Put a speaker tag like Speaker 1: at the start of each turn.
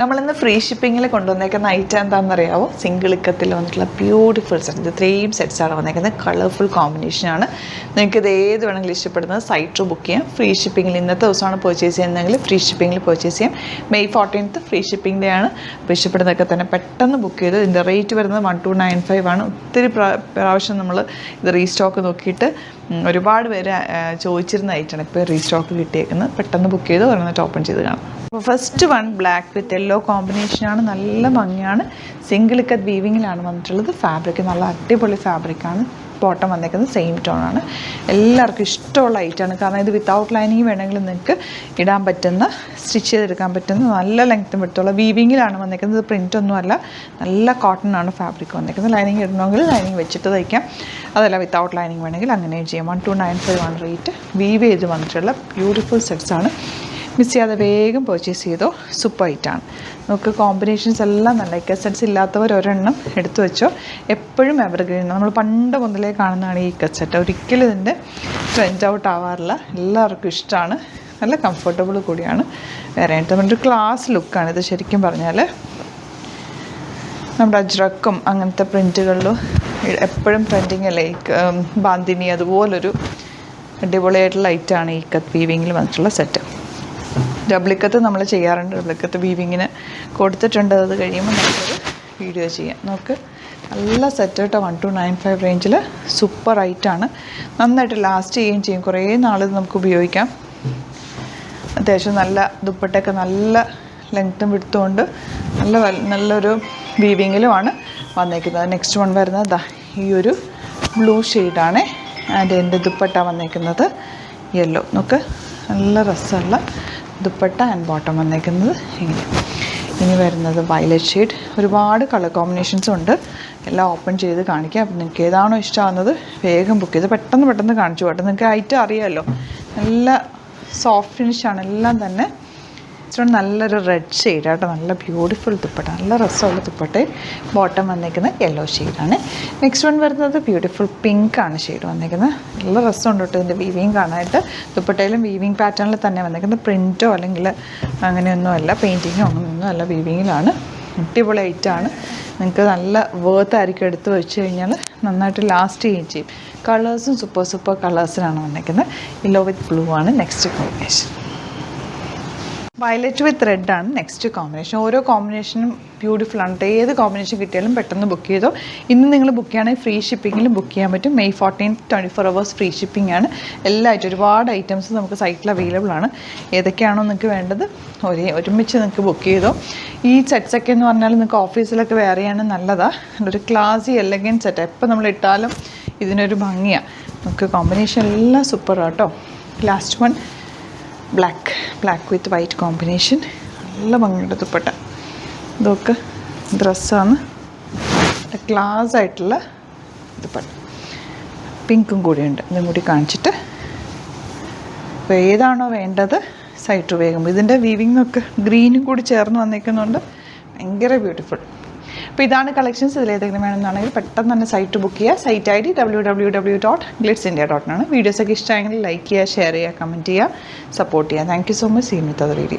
Speaker 1: നമ്മളിന്ന് free ഷിപ്പിങ്ങിൽ കൊണ്ടുവന്നേക്കുന്ന item എന്താണെന്നറിയാമോ? Single ഇക്കത്തിൽ വന്നിട്ടുള്ള ബ്യൂട്ടിഫുൾ സെറ്റ്. ഇത് 3 സെറ്റ്സാണ് വന്നേക്കുന്നത്. കളർഫുൾ കോമ്പിനേഷനാണ്. നിങ്ങൾക്ക് ഇത് ഏത് വേണമെങ്കിലും ഇഷ്ടപ്പെടുന്നത് സൈറ്റ് ബുക്ക് ചെയ്യാം. ഫ്രീ ഷിപ്പിങ്ങിൽ ഇന്നത്തെ ദിവസമാണ് പർച്ചേസ് ചെയ്യുന്നതെങ്കിൽ ഫ്രീ ഷിപ്പിങ്ങിൽ പർച്ചേസ് ചെയ്യാം. May 14th ഫ്രീ ഷിപ്പിങ്ങിൻ്റെ ആണ്. അപ്പോൾ ഇഷ്ടപ്പെടുന്നതൊക്കെ തന്നെ പെട്ടെന്ന് ബുക്ക് ചെയ്ത്. ഇതിൻ്റെ റേറ്റ് വരുന്നത് 1295 ആണ്. ഒത്തിരി പ്രാവശ്യം നമ്മൾ ഇത് റീസ്റ്റോക്ക് നോക്കിയിട്ട് ഒരുപാട് പേര് ചോദിച്ചിരുന്ന ഐറ്റമാണ് ഇപ്പോൾ റീസ്റ്റോക്ക് കിട്ടിയേക്കുന്നത്. പെട്ടെന്ന് ബുക്ക് ചെയ്ത് ഒരെണ്ണം ഓപ്പൺ ചെയ്ത് കാണാം. അപ്പോൾ first one black with yellow കോമ്പിനേഷനാണ്. നല്ല ഭംഗിയാണ്. സിംഗിൾ ഇക്കത്ത് വീവിങ്ങിലാണ് വന്നിട്ടുള്ളത്. ഫാബ്രിക് നല്ല അടിപൊളി ഫാബ്രിക്കാണ്. ബോട്ടം വന്നേക്കുന്നത് സെയിം ടോണാണ്. എല്ലാവർക്കും ഇഷ്ടമുള്ള ഐറ്റമാണ്. കാരണം ഇത് വിത്തൗട്ട് ലൈനിങ് വേണമെങ്കിൽ നിങ്ങൾക്ക് ഇടാൻ പറ്റുന്ന, സ്റ്റിച്ച് ചെയ്തെടുക്കാൻ പറ്റുന്ന നല്ല ലെങ്ത്തും വിട്ടുള്ള വീവിങ്ങിലാണ് വന്നേക്കുന്നത്. പ്രിൻ്റൊന്നുമല്ല, നല്ല കോട്ടൺ ആണ് ഫാബ്രിക് വന്നേക്കുന്നത്. ലൈനിങ് ഇടണമെങ്കിൽ ലൈനിങ് വെച്ചിട്ട് തയ്ക്കാം. അതല്ല വിത്തൗട്ട് ലൈനിങ് വേണമെങ്കിൽ അങ്ങനെയും ചെയ്യാം. 1295 ആണ് റേറ്റ്. വീവ് ചെയ്ത് വന്നിട്ടുള്ള ബ്യൂട്ടിഫുൾ സെറ്റ്സാണ്. മിസ് ചെയ്യാതെ വേഗം പർച്ചേസ് ചെയ്തോ. സൂപ്പർ ഐറ്റാണ്. നമുക്ക് കോമ്പിനേഷൻസ് എല്ലാം നല്ല സെറ്റ്സ് ഇല്ലാത്തവർ ഒരെണ്ണം എടുത്തു വെച്ചോ. എപ്പോഴും എവർഗ്രീൻ. നമ്മൾ പണ്ട് മുതലേ കാണുന്നതാണ് ഈ സെറ്റ്. ഒരിക്കലും ഇതിൻ്റെ ട്രെൻഡ് ഔട്ട് ആവാറില്ല. എല്ലാവർക്കും ഇഷ്ടമാണ്. നല്ല കംഫർട്ടബിൾ കൂടിയാണ്. വേറെ ഒരു ക്ലാസ് ലുക്കാണ് ഇത്. ശരിക്കും പറഞ്ഞാൽ നമ്മുടെ അജ്രക്കും അങ്ങനത്തെ പ്രിൻറ്റുകളിലും എപ്പോഴും ട്രെൻഡിങ് അല്ലേ. ബാന്തിനി അതുപോലൊരു അടിപൊളിയായിട്ടുള്ള ഐറ്റാണ് ഈ കത്ത് വീവിങ്ങിൽ വന്നിട്ടുള്ള സെറ്റ്. ഡബ്ലിക്കത്ത് നമ്മൾ ചെയ്യാറുണ്ട്. ഡബ്ലിക്കത്ത് വീവിങ്ങിന് കൊടുത്തിട്ടുണ്ട്. അത് കഴിയുമ്പോൾ നമുക്കൊരു വീഡിയോ ചെയ്യാം. നമുക്ക് നല്ല സെറ്റ് കേട്ടോ. 1295 റേഞ്ചിൽ സൂപ്പർ ഐറ്റാണ്. നന്നായിട്ട് ലാസ്റ്റ് ചെയ്യുകയും ചെയ്യും. കുറേ നാൾ നമുക്ക് ഉപയോഗിക്കാം. അത്യാവശ്യം നല്ല ദുപ്പട്ടയൊക്കെ നല്ല ലെങ്ത്തും വിടുത്തുകൊണ്ട് നല്ലൊരു വീവിങ്ങിലുമാണ് വന്നേക്കുന്നത്. നെക്സ്റ്റ് വൺ വരുന്നത് ഈ ഒരു ബ്ലൂ ഷെയ്ഡാണ്. ആൻഡ് എൻ്റെ ദുപ്പട്ട വന്നേക്കുന്നത് യെല്ലോ. നമുക്ക് നല്ല രസമുള്ള ദുപ്പട്ട ആൻഡ് ബോട്ടം വന്നേക്കുന്നത് ഇങ്ങനെ. ഇനി വരുന്നത് വയലറ്റ് ഷെയ്ഡ്. ഒരുപാട് കളർ കോമ്പിനേഷൻസും ഉണ്ട്. എല്ലാം ഓപ്പൺ ചെയ്ത് കാണിക്കാം. അപ്പം നിങ്ങൾക്ക് ഏതാണോ ഇഷ്ടമാകുന്നത് വേഗം ബുക്ക് ചെയ്ത് പെട്ടെന്ന് കാണിച്ചു പോട്ടെ. നിങ്ങൾക്ക് ഐറ്റം അറിയാമല്ലോ. നല്ല സോഫ്റ്റ് ഫിനിഷാണ് എല്ലാം തന്നെ. ഇച്ചിരി നല്ലൊരു റെഡ് ഷെയ്ഡ് ആട്ടോ. നല്ല ബ്യൂട്ടിഫുൾ ദുപ്പട്ട. നല്ല രസമുള്ള ദുപ്പട്ടയും ബോട്ടം വന്നേക്കുന്നത് യെല്ലോ ഷെയ്ഡാണ്. നെക്സ്റ്റ് വൺ വരുന്നത് ബ്യൂട്ടിഫുൾ പിങ്കാണ് ഷെയ്ഡ് വന്നേക്കുന്നത്. നല്ല രസമുണ്ട് കേട്ടോ ഇതിൻ്റെ വീവിങ് കാണാനായിട്ട്. ദുപ്പട്ടയിലും വീവിങ് പാറ്റേണിൽ തന്നെ വന്നേക്കുന്നത്. പ്രിൻറ്റോ അല്ലെങ്കിൽ അങ്ങനെയൊന്നും അല്ല, പെയിൻറ്റിങ്ങോ അങ്ങനെയൊന്നും അല്ല, വീവിങ്ങിലാണ്. അടിപൊളി ഐറ്റാണ്. നിങ്ങൾക്ക് നല്ല വേർത്ത് ആയിരിക്കും. എടുത്ത് വെച്ച് കഴിഞ്ഞാൽ നന്നായിട്ട് ലാസ്റ്റ് ചെയ്യുകയും ചെയ്യും. കളേഴ്സും സൂപ്പർ കളേഴ്സിനാണ് വന്നേക്കുന്നത്. യെല്ലോ വിത്ത് ബ്ലൂ ആണ് next combination. Violet with red ആണ് നെക്സ്റ്റ് കോമ്പിനേഷൻ. ഓരോ കോമ്പിനേഷനും ബ്യൂട്ടിഫുൾ ആണ്. ഏത് കോമ്പിനേഷൻ കിട്ടിയാലും പെട്ടെന്ന് ബുക്ക് ചെയ്തോ. ഇന്ന് നിങ്ങൾ ബുക്ക് ചെയ്യുകയാണെങ്കിൽ ഫ്രീ ഷിപ്പിങ്ങിലും ബുക്ക് ചെയ്യാൻ പറ്റും. May 14th 24 hours free shipping ആണ്. ഒരുപാട് ഐറ്റംസ് നമുക്ക് സൈറ്റിൽ അവൈലബിൾ ആണ്. ഏതൊക്കെയാണോ നിങ്ങൾക്ക് വേണ്ടത് ഒരുമിച്ച് നിങ്ങൾക്ക് ബുക്ക് ചെയ്തോ. ഈ സെറ്റ്സൊക്കെ എന്ന് പറഞ്ഞാൽ നിങ്ങൾക്ക് ഓഫീസിലൊക്കെ വെയർ ചെയ്യാനും നല്ലതാണ്. ഒരു ക്ലാസി എലഗൻ സെറ്റ്. എപ്പോൾ നമ്മൾ ഇട്ടാലും ഇതിനൊരു ഭംഗിയാണ്. നമുക്ക് കോമ്പിനേഷൻ എല്ലാം സൂപ്പറാണ് കേട്ടോ. Last one black with white combination. നല്ല ഭംഗിയുടെ ദുപ്പട്ട. ഇതൊക്കെ ഡ്രസ്സാണ്. ക്ലാസ് ആയിട്ടുള്ള ദുപ്പട്ട. പിങ്കും കൂടിയുണ്ട്. ഇതും കൂടി കാണിച്ചിട്ട് അപ്പോൾ ഏതാണോ വേണ്ടത് സൈറ്റ് വേഗം. ഇതിൻ്റെ വീവിങ്ങൊക്കെ ഗ്രീനും കൂടി ചേർന്ന് വന്നേക്കുന്നുണ്ട്. ഭയങ്കര ബ്യൂട്ടിഫുൾ. അപ്പോൾ ഇതാണ് കളക്ഷൻസ്. ഇതിലേതെങ്കിലും വേണമെന്നാണെങ്കിൽ പെട്ടെന്ന് തന്നെ സൈറ്റ് ബുക്ക് ചെയ്യുക. സൈറ്റ് ID www.glitzindia.in ആണ്. വീഡിയോസൊക്കെ ഇഷ്ടമായെങ്കിൽ ലൈക്ക് ചെയ്യുക, ഷെയർ ചെയ്യുക, കമൻറ്റ് ചെയ്യുക, സപ്പോർട്ട് ചെയ്യുക. Thank you so much. See you with other video.